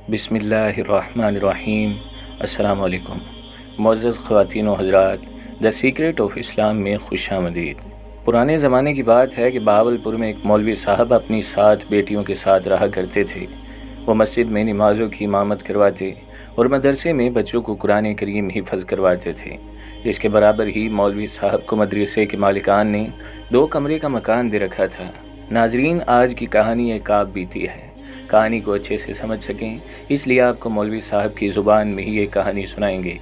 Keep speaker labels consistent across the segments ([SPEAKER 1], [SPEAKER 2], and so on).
[SPEAKER 1] بسم اللہ الرحمن الرحیم۔ السلام علیکم معزز خواتین و حضرات، دا سیکرٹ آف اسلام میں خوش آمدید۔ پرانے زمانے کی بات ہے کہ بہاولپور میں ایک مولوی صاحب اپنی 7 بیٹیوں کے ساتھ رہا کرتے تھے۔ وہ مسجد میں نمازوں کی امامت کرواتے اور مدرسے میں بچوں کو قرآن کریم حفظ کرواتے تھے۔ اس کے برابر ہی مولوی صاحب کو مدرسے کے مالکان نے 2 کمرے کا مکان دے رکھا تھا۔ ناظرین، آج کی کہانی ایک آپ بیتی ہے۔ کہانی کو اچھے سے سمجھ سکیں اس لیے آپ کو مولوی صاحب کی زبان میں ہی یہ کہانی سنائیں گے۔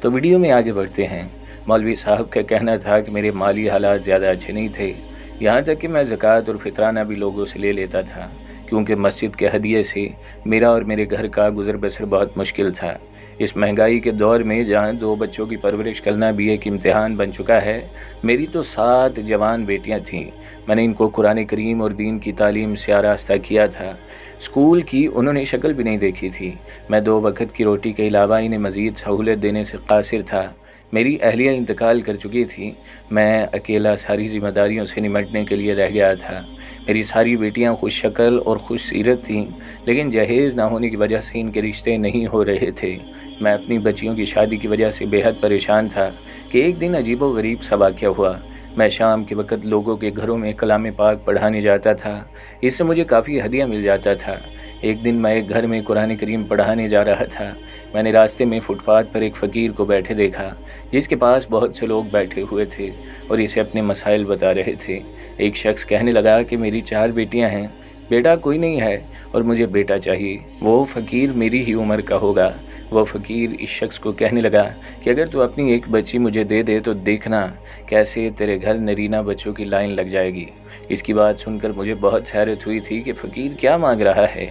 [SPEAKER 1] تو ویڈیو میں آگے بڑھتے ہیں۔ مولوی صاحب کا کہنا تھا کہ میرے مالی حالات زیادہ اچھے نہیں تھے، یہاں تک کہ میں زکوٰۃ اور فطرانہ بھی لوگوں سے لے لیتا تھا، کیونکہ مسجد کے ہدیے سے میرا اور میرے گھر کا گزر بسر بہت مشکل تھا۔ اس مہنگائی کے دور میں جہاں 2 بچوں کی پرورش کرنا بھی ایک امتحان بن چکا ہے، میری تو 7 جوان بیٹیاں تھیں۔ میں نے ان کو قرآن کریم اور دین کی تعلیم سے آراستہ کیا تھا۔ اسکول کی انہوں نے شکل بھی نہیں دیکھی تھی۔ میں 2 وقت کی روٹی کے علاوہ انہیں مزید سہولت دینے سے قاصر تھا۔ میری اہلیہ انتقال کر چکی تھی۔ میں اکیلا ساری ذمہ داریوں سے نمٹنے کے لیے رہ گیا تھا۔ میری ساری بیٹیاں خوش شکل اور خوش سیرت تھیں، لیکن جہیز نہ ہونے کی وجہ سے ان کے رشتے نہیں ہو رہے تھے۔ میں اپنی بچیوں کی شادی کی وجہ سے بے حد پریشان تھا کہ ایک دن عجیب و غریب سا واقعہ ہوا۔ میں شام کے وقت لوگوں کے گھروں میں کلام پاک پڑھانے جاتا تھا، اس سے مجھے کافی ہدیہ مل جاتا تھا۔ ایک دن میں ایک گھر میں قرآن کریم پڑھانے جا رہا تھا۔ میں نے راستے میں فٹ پاتھ پر ایک فقیر کو بیٹھے دیکھا، جس کے پاس بہت سے لوگ بیٹھے ہوئے تھے اور اسے اپنے مسائل بتا رہے تھے۔ ایک شخص کہنے لگا کہ میری 4 بیٹیاں ہیں، بیٹا کوئی نہیں ہے اور مجھے بیٹا چاہیے۔ وہ فقیر میری ہی عمر کا ہوگا۔ وہ فقیر اس شخص کو کہنے لگا کہ اگر تو اپنی ایک بچی مجھے دے دے تو دیکھنا کیسے تیرے گھر نرینہ بچوں کی لائن لگ جائے گی۔ اس کی بات سن کر مجھے بہت حیرت ہوئی تھی کہ فقیر کیا مانگ رہا ہے۔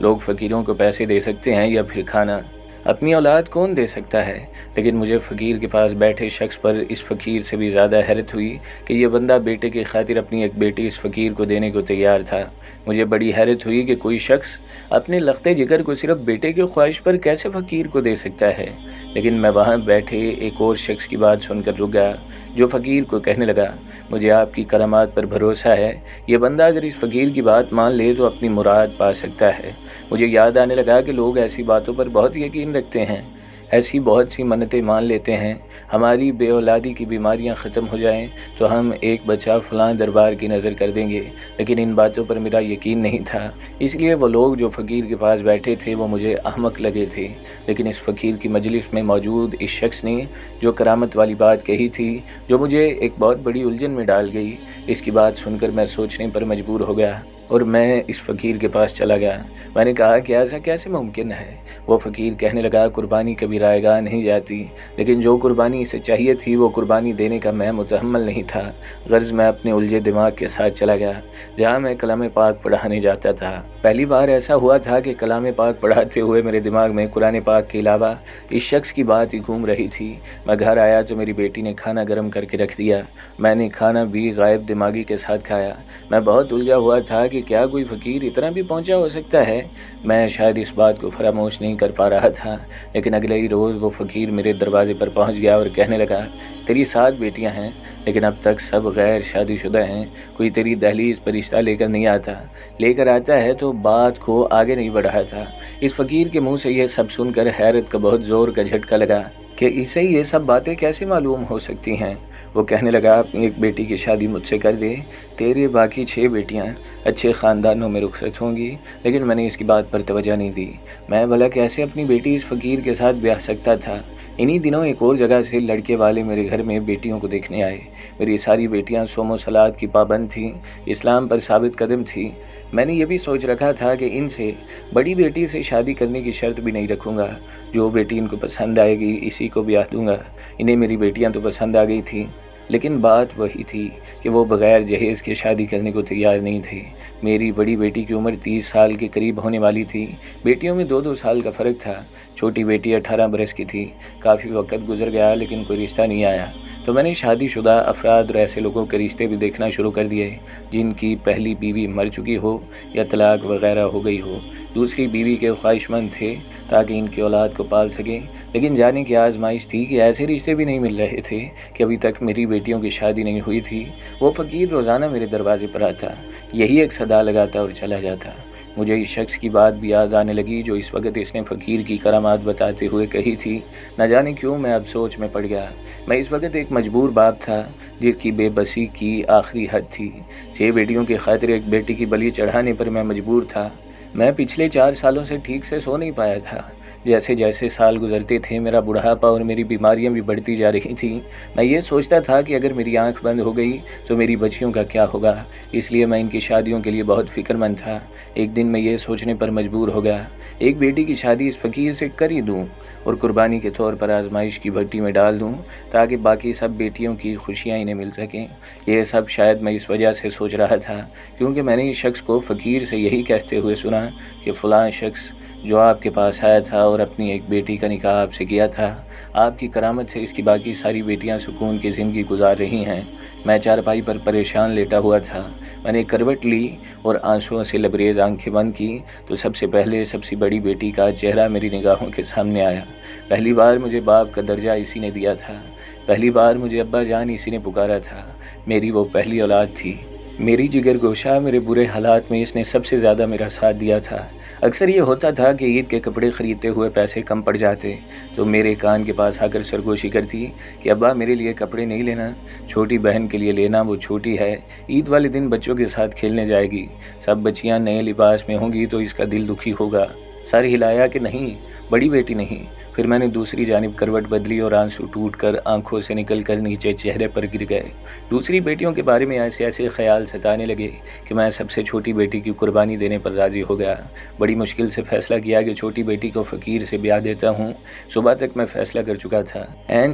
[SPEAKER 1] لوگ فقیروں کو پیسے دے سکتے ہیں یا پھر کھانا، اپنی اولاد کون دے سکتا ہے؟ لیکن مجھے فقیر کے پاس بیٹھے شخص پر اس فقیر سے بھی زیادہ حیرت ہوئی کہ یہ بندہ بیٹے کی خاطر اپنی ایک بیٹی اس فقیر کو دینے کو تیار تھا۔ مجھے بڑی حیرت ہوئی کہ کوئی شخص اپنے لختے جگر کو صرف بیٹے کی خواہش پر کیسے فقیر کو دے سکتا ہے۔ لیکن میں وہاں بیٹھے ایک اور شخص کی بات سن کر رک گیا، جو فقیر کو کہنے لگا، مجھے آپ کی کرامات پر بھروسہ ہے، یہ بندہ اگر اس فقیر کی بات مان لے تو اپنی مراد پا سکتا ہے۔ مجھے یاد آنے لگا کہ لوگ ایسی باتوں پر بہت یقین رکھتے ہیں، ایسی بہت سی منتیں مان لیتے ہیں۔ ہماری بے اولادی کی بیماریاں ختم ہو جائیں تو ہم ایک بچہ فلاں دربار کی نظر کر دیں گے، لیکن ان باتوں پر میرا یقین نہیں تھا، اس لیے وہ لوگ جو فقیر کے پاس بیٹھے تھے وہ مجھے احمق لگے تھے۔ لیکن اس فقیر کی مجلس میں موجود اس شخص نے جو کرامت والی بات کہی تھی، جو مجھے ایک بہت بڑی الجھن میں ڈال گئی، اس کی بات سن کر میں سوچنے پر مجبور ہو گیا اور میں اس فقیر کے پاس چلا گیا۔ میں نے کہا کہ ایسا کیسے ممکن ہے؟ وہ فقیر کہنے لگا، قربانی کبھی رائے گاہ نہیں جاتی، لیکن جو قربانی اسے چاہیے تھی وہ قربانی دینے کا میں متحمل نہیں تھا۔ غرض میں اپنے الجھے دماغ کے ساتھ چلا گیا جہاں میں کلام پاک پڑھانے جاتا تھا۔ پہلی بار ایسا ہوا تھا کہ کلام پاک پڑھاتے ہوئے میرے دماغ میں قرآن پاک کے علاوہ اس شخص کی بات ہی گھوم رہی تھی۔ میں گھر آیا تو میری بیٹی نے کھانا گرم کر کے رکھ دیا۔ میں نے کھانا بھی غائب دماغی کے ساتھ کھایا۔ میں بہت الجھا ہوا تھا کہ کیا کوئی فقیر اتنا بھی پہنچا ہو سکتا ہے؟ میں شاید اس بات کو فراموش نہیں کر پا رہا تھا، لیکن اگلے ہی روز وہ فقیر میرے دروازے پر پہنچ گیا اور کہنے لگا، تیری 7 بیٹیاں ہیں، لیکن اب تک سب غیر شادی شدہ ہیں، کوئی تیری دہلیز پر رشتہ لے کر نہیں آتا، لے کر آتا ہے تو بات کو آگے نہیں بڑھاتا۔ اس فقیر کے منہ سے یہ سب سن کر حیرت کا بہت زور کا جھٹکا لگا کہ اسے یہ سب باتیں کیسے معلوم ہو سکتی ہیں۔ وہ کہنے لگا، اپنی ایک بیٹی کی شادی مجھ سے کر دے، تیرے باقی 6 بیٹیاں اچھے خاندانوں میں رخصت ہوں گی۔ لیکن میں نے اس کی بات پر توجہ نہیں دی۔ میں بھلا کیسے اپنی بیٹی اس فقیر کے ساتھ بیاہ سکتا تھا؟ انہی دنوں ایک اور جگہ سے لڑکے والے میرے گھر میں بیٹیوں کو دیکھنے آئے۔ میری ساری بیٹیاں صوم و صلات کی پابند تھیں، اسلام پر ثابت قدم تھیں۔ میں نے یہ بھی سوچ رکھا تھا کہ ان سے بڑی بیٹی سے شادی کرنے کی شرط بھی نہیں رکھوں گا، جو بیٹی ان کو پسند آئے گی اسی کو بیاہ دوں گا۔ انہیں میری بیٹیاں تو پسند آ گئی تھیں، لیکن بات وہی تھی کہ وہ بغیر جہیز کے شادی کرنے کو تیار نہیں تھے۔ میری بڑی بیٹی کی عمر 30 سال کے قریب ہونے والی تھی۔ بیٹیوں میں 2 سال کا فرق تھا۔ چھوٹی بیٹی 18 برس کی تھی۔ کافی وقت گزر گیا لیکن کوئی رشتہ نہیں آیا، تو میں نے شادی شدہ افراد اور ایسے لوگوں کے رشتے بھی دیکھنا شروع کر دیے جن کی پہلی بیوی مر چکی ہو یا طلاق وغیرہ ہو گئی ہو۔ دوسری بیوی کے خواہش مند تھے تاکہ ان کی اولاد کو پال سکیں، لیکن جانے کی آزمائش تھی کہ ایسے رشتے بھی نہیں مل رہے تھے کہ ابھی تک میری بیٹیوں کی شادی نہیں ہوئی تھی۔ وہ فقیر روزانہ میرے دروازے پر آتا، یہی ایک صدا لگاتا اور چلا جاتا، مجھے اس شخص کی بات بھی یاد آنے لگی جو اس وقت اس نے فقیر کی کرامات بتاتے ہوئے کہی تھی۔ نہ جانے کیوں میں اب سوچ میں پڑ گیا۔ میں اس وقت ایک مجبور باپ تھا جس کی بے بسی کی آخری حد تھی۔ 6 بیٹیوں کی خاطر ایک بیٹی کی بلی چڑھانے پر میں مجبور تھا۔ میں پچھلے 4 سالوں سے ٹھیک سے سو نہیں پایا تھا۔ جیسے جیسے سال گزرتے تھے میرا بڑھاپا اور میری بیماریاں بھی بڑھتی جا رہی تھیں۔ میں یہ سوچتا تھا کہ اگر میری آنکھ بند ہو گئی تو میری بچیوں کا کیا ہوگا، اس لیے میں ان کی شادیوں کے لیے بہت فکر مند تھا۔ ایک دن میں یہ سوچنے پر مجبور ہو گیا، ایک بیٹی کی شادی اس فقیر سے کر ہی دوں اور قربانی کے طور پر آزمائش کی بھٹی میں ڈال دوں تاکہ باقی سب بیٹیوں کی خوشیاں انہیں مل سکیں۔ یہ سب شاید میں اس وجہ سے سوچ رہا تھا کیونکہ میں نے اس شخص کو فقیر سے یہی کہتے ہوئے سنا کہ فلاں شخص جو آپ کے پاس آیا تھا اور اپنی ایک بیٹی کا نکاح آپ سے کیا تھا، آپ کی کرامت سے اس کی باقی ساری بیٹیاں سکون کی زندگی گزار رہی ہیں۔ میں چارپائی پر پریشان لیٹا ہوا تھا۔ میں نے کروٹ لی اور آنسوؤں سے لبریز آنکھیں بند کی تو سب سے پہلے سب سے بڑی بیٹی کا چہرہ میری نگاہوں کے سامنے آیا۔ پہلی بار مجھے باپ کا درجہ اسی نے دیا تھا، پہلی بار مجھے ابا جان اسی نے پکارا تھا۔ میری وہ پہلی اولاد تھی، میری جگر گوشہ، میرے برے حالات میں اس نے سب سے زیادہ میرا ساتھ دیا تھا۔ اکثر یہ ہوتا تھا کہ عید کے کپڑے خریدتے ہوئے پیسے کم پڑ جاتے تو میرے کان کے پاس آ کر سرگوشی کرتی کہ ابا میرے لیے کپڑے نہیں لینا، چھوٹی بہن کے لیے لینا، وہ چھوٹی ہے، عید والے دن بچوں کے ساتھ کھیلنے جائے گی، سب بچیاں نئے لباس میں ہوں گی تو اس کا دل دکھی ہوگا۔ سر ہلایا کہ نہیں، بڑی بیٹی نہیں۔ پھر میں نے دوسری جانب کروٹ بدلی اور آنسو ٹوٹ کر آنکھوں سے نکل کر نیچے چہرے پر گر گئے۔ دوسری بیٹیوں کے بارے میں ایسے خیال ستانے لگے کہ میں سب سے چھوٹی بیٹی کی قربانی دینے پر راضی ہو گیا۔ بڑی مشکل سے فیصلہ کیا کہ چھوٹی بیٹی کو فقیر سے بیاہ دیتا ہوں۔ صبح تک میں فیصلہ کر چکا تھا،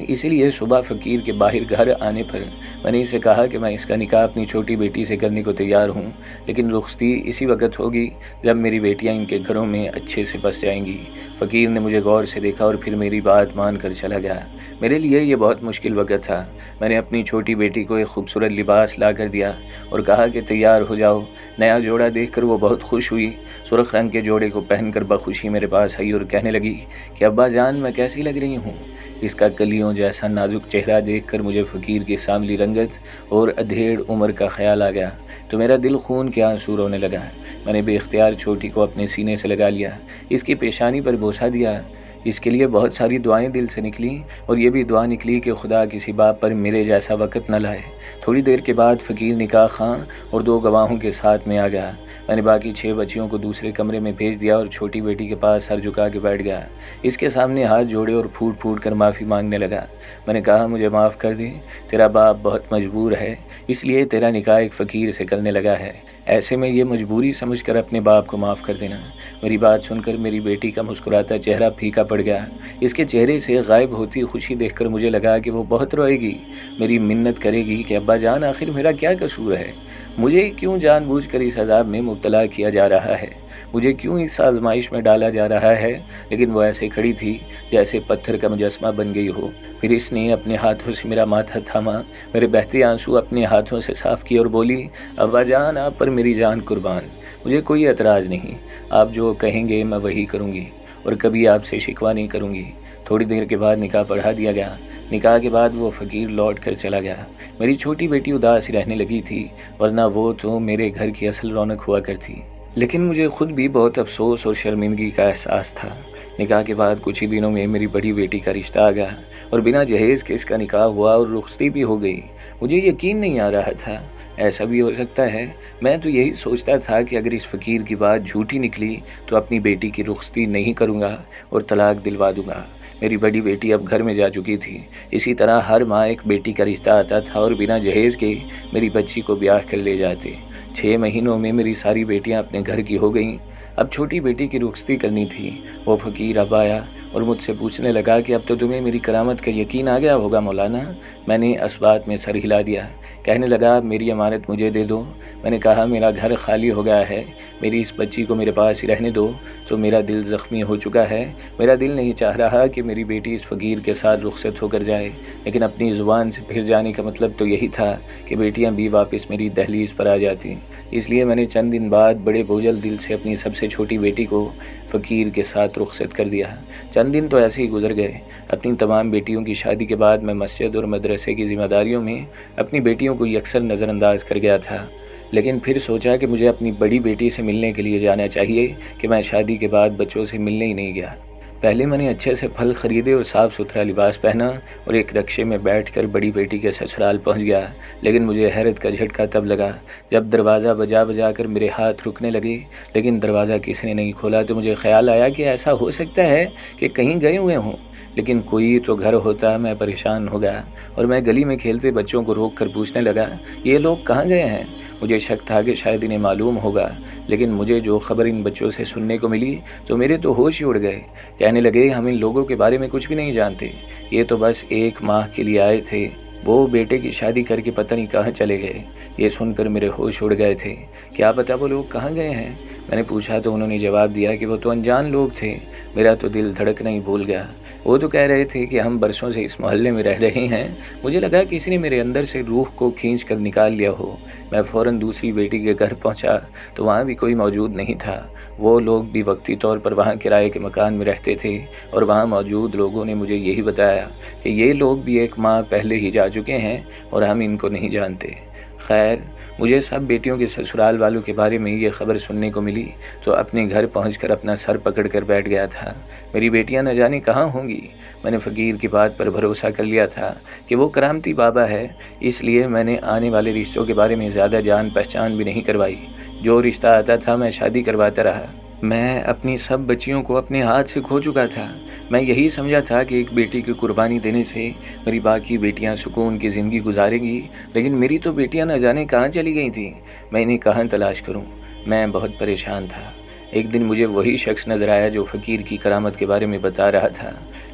[SPEAKER 1] اسی لیے صبح فقیر کے باہر گھر آنے پر میں نے اسے کہا کہ میں اس کا نکاح اپنی چھوٹی بیٹی سے کرنے کو تیار ہوں، لیکن رخصتی اسی وقت ہوگی جب میری بیٹیاں ان کے گھروں میں اچھے سے بس جائیں گی۔ فقیر نے مجھے غور سے دیکھا اور پھر میری بات مان کر چلا گیا۔ میرے لیے یہ بہت مشکل وقت تھا۔ میں نے اپنی چھوٹی بیٹی کو ایک خوبصورت لباس لا کر دیا اور کہا کہ تیار ہو جاؤ۔ نیا جوڑا دیکھ کر وہ بہت خوش ہوئی۔ سرخ رنگ کے جوڑے کو پہن کر بخوشی میرے پاس آئی اور کہنے لگی کہ ابا جان میں کیسی لگ رہی ہوں۔ اس کا کلیوں جیسا نازک چہرہ دیکھ کر مجھے فقیر کی سانولی رنگت اور ادھیڑ عمر کا خیال آ گیا تو میرا دل خون کے آنسو رونے لگا۔ میں نے بے اختیار چھوٹی کو اپنے سینے سے لگا لیا، اس کی پیشانی پر بوسہ دیا۔ اس کے لیے بہت ساری دعائیں دل سے نکلیں اور یہ بھی دعا نکلی کہ خدا کسی باپ پر میرے جیسا وقت نہ لائے۔ تھوڑی دیر کے بعد فقیر نکاح خواں اور 2 گواہوں کے ساتھ میں آ گیا۔ میں نے باقی 6 بچیوں کو دوسرے کمرے میں بھیج دیا اور چھوٹی بیٹی کے پاس سر جھکا کے بیٹھ گیا۔ اس کے سامنے ہاتھ جوڑے اور پھوٹ پھوٹ کر معافی مانگنے لگا۔ میں نے کہا مجھے معاف کر دے، تیرا باپ بہت مجبور ہے، اس لیے تیرا نکاح ایک فقیر سے کرنے لگا ہے، ایسے میں یہ مجبوری سمجھ کر اپنے باپ کو معاف کر دینا۔ میری بات سن کر میری بیٹی کا مسکراتا چہرہ پھیکا پڑ گیا۔ اس کے چہرے سے غائب ہوتی خوشی دیکھ کر مجھے لگا کہ وہ بہت روئے گی، میری منت کرے گی کہ ابا جان آخر میرا کیا قصور ہے، مجھے کیوں جان بوجھ کر اس عذاب میں مبتلا کیا جا رہا ہے، مجھے کیوں اس آزمائش میں ڈالا جا رہا ہے۔ لیکن وہ ایسے کھڑی تھی جیسے پتھر کا مجسمہ بن گئی ہو۔ پھر اس نے اپنے ہاتھوں سے میرا ماتھا تھاما، میرے بہتے آنسو اپنے ہاتھوں سے صاف کیے اور بولی ابا جان آپ پر میری جان قربان، مجھے کوئی اعتراض نہیں، آپ جو کہیں گے میں وہی کروں گی اور کبھی آپ سے شکوہ نہیں کروں گی۔ تھوڑی دیر کے بعد نکاح پڑھا دیا گیا۔ نکاح کے بعد وہ فقیر لوٹ کر چلا گیا۔ میری چھوٹی بیٹی اداس رہنے لگی تھی، ورنہ وہ تو میرے گھر کی اصل رونق ہوا کرتی، لیکن مجھے خود بھی بہت افسوس اور شرمندگی کا احساس تھا۔ نکاح کے بعد کچھ ہی دنوں میں میری بڑی بیٹی کا رشتہ آ گیا اور بنا جہیز کے اس کا نکاح ہوا اور رخصتی بھی ہو گئی۔ مجھے یقین نہیں آ رہا تھا، ایسا بھی ہو سکتا ہے۔ میں تو یہی سوچتا تھا کہ اگر اس فقیر کی بات جھوٹی نکلی تو اپنی بیٹی کی رخصتی نہیں کروں گا اور طلاق دلوا دوں گا۔ میری بڑی بیٹی اب گھر میں جا چکی تھی۔ اسی طرح ہر ماہ ایک بیٹی کا رشتہ آتا تھا اور بنا جہیز کے میری بچی کو بیاہ کر لے جاتے۔ 6 مہینوں میں میری ساری بیٹیاں اپنے گھر کی ہو گئیں۔ اب چھوٹی بیٹی کی رخصتی کرنی تھی۔ وہ فقیر اب آیا اور مجھ سے پوچھنے لگا کہ اب تو تمہیں میری کرامت کا یقین آ گیا ہوگا مولانا۔ میں نے اسبات میں سر ہلا دیا۔ کہنے لگا میری امانت مجھے دے دو۔ میں نے کہا میرا گھر خالی ہو گیا ہے، میری اس بچی کو میرے پاس ہی رہنے دو۔ تو میرا دل زخمی ہو چکا ہے، میرا دل نہیں چاہ رہا کہ میری بیٹی اس فقیر کے ساتھ رخصت ہو کر جائے، لیکن اپنی زبان سے پھر جانے کا مطلب تو یہی تھا کہ بیٹیاں بھی واپس میری دہلیز پر آ جاتی۔ اس لیے میں نے چند دن بعد بڑے بوجھل دل سے اپنی سب سے چھوٹی بیٹی کو فقیر کے ساتھ رخصت کر دیا۔ چند دن تو ایسے ہی گزر گئے۔ اپنی تمام بیٹیوں کی شادی کے بعد میں مسجد اور مدرسے کی ذمہ داریوں میں اپنی بیٹیوں کو یکسر نظر انداز کر گیا تھا۔ لیکن پھر سوچا کہ مجھے اپنی بڑی بیٹی سے ملنے کے لیے جانا چاہیے کہ میں شادی کے بعد بچوں سے ملنے ہی نہیں گیا۔ پہلے میں نے اچھے سے پھل خریدے اور صاف ستھرا لباس پہنا اور ایک رکشے میں بیٹھ کر بڑی بیٹی کے سسرال پہنچ گیا، لیکن مجھے حیرت کا جھٹکا تب لگا جب دروازہ بجا بجا کر میرے ہاتھ رکنے لگے، لیکن دروازہ کسی نے نہیں کھولا تو مجھے خیال آیا کہ ایسا ہو سکتا ہے کہ کہیں گئے ہوئے ہوں، لیکن کوئی تو گھر ہوتا۔ میں پریشان ہو گیا اور میں گلی میں کھیلتے بچوں کو روک کر پوچھنے لگا یہ لوگ کہاں گئے ہیں۔ مجھے شک تھا کہ شاید انہیں معلوم ہوگا، لیکن مجھے جو خبر ان بچوں سے سننے کو ملی تو میرے تو ہوش ہی اڑ گئے۔ کہنے لگے ہم ان لوگوں کے بارے میں کچھ بھی نہیں جانتے، یہ تو بس 1 ماہ کے لیے آئے تھے، وہ بیٹے کی شادی کر کے پتہ نہیں کہاں چلے گئے۔ یہ سن کر میرے ہوش اڑ گئے تھے۔ کیا پتہ وہ لوگ کہاں گئے ہیں؟ میں نے پوچھا تو انہوں نے جواب دیا کہ وہ تو انجان لوگ تھے۔ میرا تو دل دھڑکنا ہی بھول گیا۔ وہ تو کہہ رہے تھے کہ ہم برسوں سے اس محلے میں رہ رہے ہیں۔ مجھے لگا کسی نے میرے اندر سے روح کو کھینچ کر نکال لیا ہو۔ میں فوراً دوسری بیٹی کے گھر پہنچا تو وہاں بھی کوئی موجود نہیں تھا۔ وہ لوگ بھی وقتی طور پر وہاں کرائے کے مکان میں رہتے تھے اور وہاں موجود لوگوں نے مجھے یہی بتایا کہ یہ لوگ بھی 1 ماہ پہلے ہی جا چکے ہیں اور ہم ان کو نہیں جانتے۔ خیر، مجھے سب بیٹیوں کے سسرال والوں کے بارے میں یہ خبر سننے کو ملی تو اپنے گھر پہنچ کر اپنا سر پکڑ کر بیٹھ گیا تھا۔ میری بیٹیاں نہ جانے کہاں ہوں گی۔ میں نے فقیر کی بات پر بھروسہ کر لیا تھا کہ وہ کرامتی بابا ہے، اس لیے میں نے آنے والے رشتوں کے بارے میں زیادہ جان پہچان بھی نہیں کروائی۔ جو رشتہ آتا تھا میں شادی کرواتا رہا۔ میں اپنی سب بچیوں کو اپنے ہاتھ سے کھو چکا تھا۔ میں یہی سمجھا تھا کہ ایک بیٹی کی قربانی دینے سے میری باقی بیٹیاں سکون کی زندگی گزاریں گی، لیکن میری تو بیٹیاں نہ جانے کہاں چلی گئی تھیں۔ میں انہیں کہاں تلاش کروں؟ میں بہت پریشان تھا۔ ایک دن مجھے وہی شخص نظر آیا جو فقیر کی کرامت کے بارے میں بتا رہا تھا۔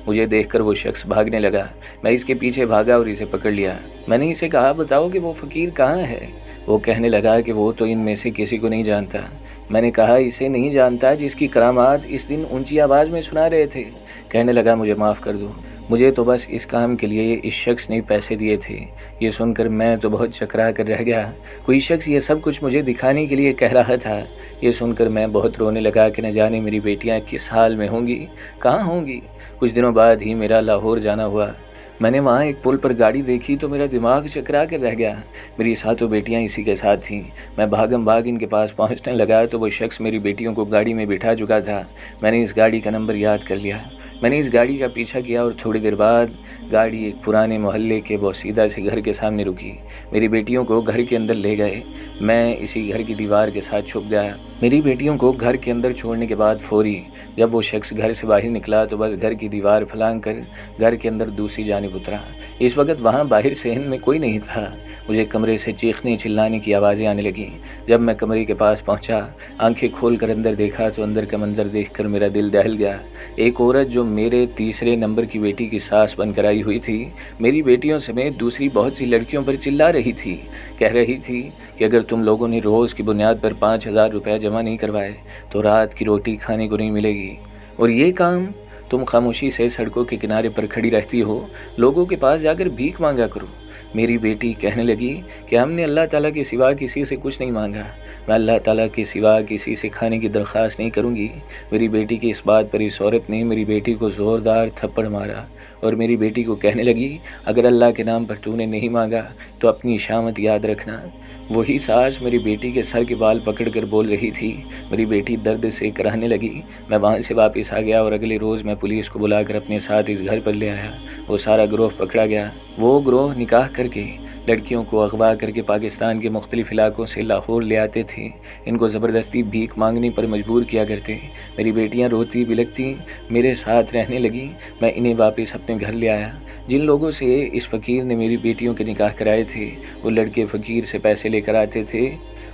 [SPEAKER 1] مجھے دیکھ کر وہ شخص بھاگنے لگا۔ میں اس کے پیچھے بھاگا اور اسے پکڑ لیا۔ میں نے اسے کہا بتاؤ کہ وہ فقیر کہاں ہے؟ وہ کہنے لگا کہ وہ تو ان میں سے کسی کو نہیں جانتا۔ میں نے کہا اسے نہیں جانتا جس کی کرامات اس دن اونچی آواز میں سنا رہے تھے؟ کہنے لگا مجھے معاف کر دو، مجھے تو بس اس کام کے لیے اس شخص نے پیسے دیے تھے۔ یہ سن کر میں تو بہت چکرا کر رہ گیا۔ کوئی شخص یہ سب کچھ مجھے دکھانے کے لیے کہہ رہا تھا۔ یہ سن کر میں بہت رونے لگا کہ نہ جانے میری بیٹیاں کس حال میں ہوں گی، کہاں ہوں گی۔ کچھ دنوں بعد ہی میرا لاہور جانا ہوا۔ میں نے وہاں ایک پل پر گاڑی دیکھی تو میرا دماغ چکرا کر رہ گیا۔ میری 7 بیٹیاں اسی کے ساتھ تھیں۔ میں بھاگم بھاگ ان کے پاس پہنچنے لگا تو وہ شخص میری بیٹیوں کو گاڑی میں بٹھا چکا تھا۔ میں نے اس گاڑی کا نمبر یاد کر لیا۔ میں نے اس گاڑی کا پیچھا کیا اور تھوڑی دیر بعد گاڑی ایک پرانے محلے کے بوسیدہ سے گھر کے سامنے رکی۔ میری بیٹیوں کو گھر کے اندر لے گئے۔ میں اسی گھر کی دیوار کے ساتھ چھپ گیا۔ میری بیٹیوں کو گھر کے اندر چھوڑنے کے بعد فوری جب وہ شخص گھر سے باہر نکلا تو بس گھر کی دیوار پھلانگ کر گھر کے اندر دوسری جانب اترا۔ اس وقت وہاں باہر صحن میں کوئی نہیں تھا۔ مجھے کمرے سے چیخنے چلانے کی آوازیں آنے لگیں۔ جب میں کمرے کے پاس پہنچا، آنکھیں کھول کر اندر دیکھا تو اندر کا منظر دیکھ کر میرا دل دہل گیا۔ ایک عورت جو میرے تیسرے نمبر کی بیٹی کی ساس بن کر آئی ہوئی تھی، میری بیٹیوں سمیت دوسری بہت سی لڑکیوں پر چلا رہی تھی۔ کہہ رہی تھی کہ اگر تم لوگوں نے روز کی بنیاد پر 5000 روپے جمع نہیں کروائے تو رات کی روٹی کھانے کو نہیں ملے گی، اور یہ کام تم خاموشی سے سڑکوں کے کنارے پر کھڑی رہتی ہو، لوگوں کے پاس جا کر بھیک مانگا کرو۔ میری بیٹی کہنے لگی کہ ہم نے اللہ تعالیٰ کے سوا کسی سے کچھ نہیں مانگا، میں اللہ تعالیٰ کے سوا کسی سے کھانے کی درخواست نہیں کروں گی۔ میری بیٹی کی اس بات پر اس عورت نے میری بیٹی کو زوردار تھپڑ مارا اور میری بیٹی کو کہنے لگی اگر اللہ کے نام پر تو نے نہیں مانگا تو اپنی شامت یاد رکھنا۔ وہی ساس میری بیٹی کے سر کے بال پکڑ کر بول رہی تھی۔ میری بیٹی درد سے کراہنے لگی۔ میں وہاں سے واپس آ گیا اور اگلے روز میں پولیس کو بلا کر اپنے ساتھ اس گھر پر لے آیا۔ وہ سارا گروہ پکڑا گیا۔ وہ گروہ نکاح کر کے لڑکیوں کو اغوا کر کے پاکستان کے مختلف علاقوں سے لاہور لے آتے تھے۔ ان کو زبردستی بھیک مانگنے پر مجبور کیا کرتے۔ میری بیٹیاں روتی بلکتی میرے ساتھ رہنے لگیں۔ میں انہیں واپس اپنے گھر لے آیا۔ جن لوگوں سے اس فقیر نے میری بیٹیوں کے نکاح کرائے تھے، وہ لڑکے فقیر سے پیسے لے کر آتے تھے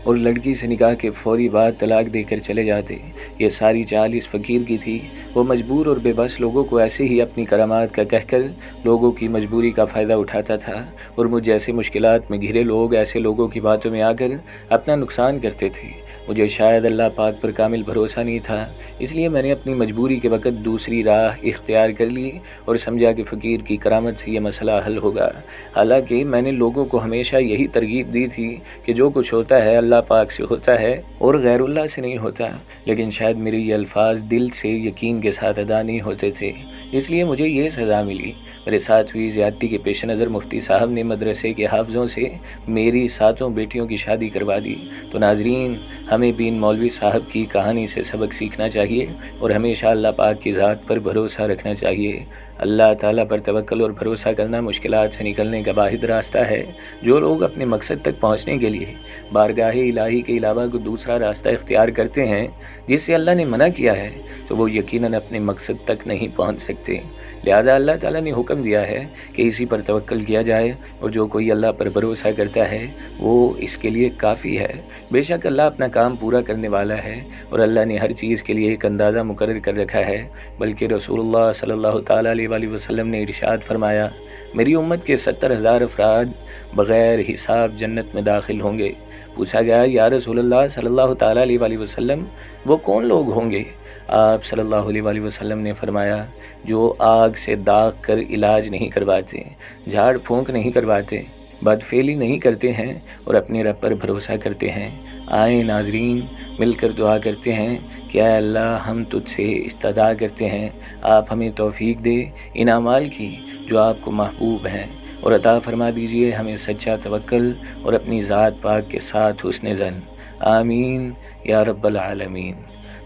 [SPEAKER 1] اور لڑکی سے نکاح کے فوری بعد طلاق دے کر چلے جاتے۔ یہ ساری چال اس فقیر کی تھی۔ وہ مجبور اور بے بس لوگوں کو ایسے ہی اپنی کرامات کا کہہ کر لوگوں کی مجبوری کا فائدہ اٹھاتا تھا، اور مجھ جیسے مشکلات میں گھرے لوگ ایسے لوگوں کی باتوں میں آ کر اپنا نقصان کرتے تھے۔ مجھے شاید اللہ پاک پر کامل بھروسہ نہیں تھا، اس لیے میں نے اپنی مجبوری کے وقت دوسری راہ اختیار کر لی اور سمجھا کہ فقیر کی کرامت سے یہ مسئلہ حل ہوگا۔ حالانکہ میں نے لوگوں کو ہمیشہ یہی ترغیب دی تھی کہ جو کچھ ہوتا ہے اللہ پاک سے ہوتا ہے اور غیر اللہ سے نہیں ہوتا، لیکن شاید میرے یہ الفاظ دل سے یقین کے ساتھ ادا نہیں ہوتے تھے، اس لیے مجھے یہ سزا ملی۔ میرے ساتھ ہوئی زیادتی کے پیش نظر مفتی صاحب نے مدرسے کے حافظوں سے میری 7 بیٹیوں کی شادی کروا دی۔ تو ناظرین، ہمیں بھی ان مولوی صاحب کی کہانی سے سبق سیکھنا چاہیے اور ہمیشہ اللہ پاک کی ذات پر بھروسہ رکھنا چاہیے۔ اللہ تعالیٰ پر توکل اور بھروسہ کرنا مشکلات سے نکلنے کا واحد راستہ ہے۔ جو لوگ اپنے مقصد تک پہنچنے کے لیے بارگاہ الہی کے علاوہ کوئی دوسرا راستہ اختیار کرتے ہیں جس سے اللہ نے منع کیا ہے، تو وہ یقیناً اپنے مقصد تک نہیں پہنچ سکتے۔ لہٰذا اللہ تعالیٰ نے حکم دیا ہے کہ اسی پر توکل کیا جائے، اور جو کوئی اللہ پر بھروسہ کرتا ہے وہ اس کے لیے کافی ہے۔ بے شک اللہ اپنا کام پورا کرنے والا ہے، اور اللہ نے ہر چیز کے لیے ایک اندازہ مقرر کر رکھا ہے۔ بلکہ رسول اللہ صلی اللہ تعالیٰ علیہ وآلہ وسلم نے ارشاد فرمایا، میری امت کے 70,000 افراد بغیر حساب جنت میں داخل ہوں گے۔ پوچھا گیا، یا رسول اللہ صلی اللہ تعالیٰ علیہ وآلہ وسلم، وہ کون لوگ ہوں گے؟ آپ صلی اللہ علیہ وآلہ وسلم نے فرمایا، جو آگ سے داغ کر علاج نہیں کرواتے، جھاڑ پھونک نہیں کرواتے، بدفعلی نہیں کرتے ہیں اور اپنے رب پر بھروسہ کرتے ہیں۔ آئیں ناظرین، مل کر دعا کرتے ہیں کہ اے اللہ، ہم تجھ سے استدعا کرتے ہیں، آپ ہمیں توفیق دے ان اعمال کی جو آپ کو محبوب ہیں، اور عطا فرما دیجئے ہمیں سچا توکل اور اپنی ذات پاک کے ساتھ حسن ظن۔ آمین یا رب العالمین۔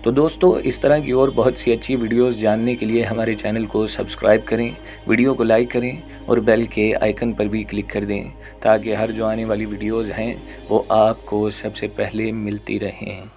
[SPEAKER 1] تو دوستو، اس طرح کی اور بہت سی اچھی ویڈیوز جاننے کے لیے ہمارے چینل کو سبسکرائب کریں، ویڈیو کو لائک کریں اور بیل کے آئیکن پر بھی کلک کر دیں تاکہ ہر جو آنے والی ویڈیوز ہیں وہ آپ کو سب سے پہلے ملتی رہیں۔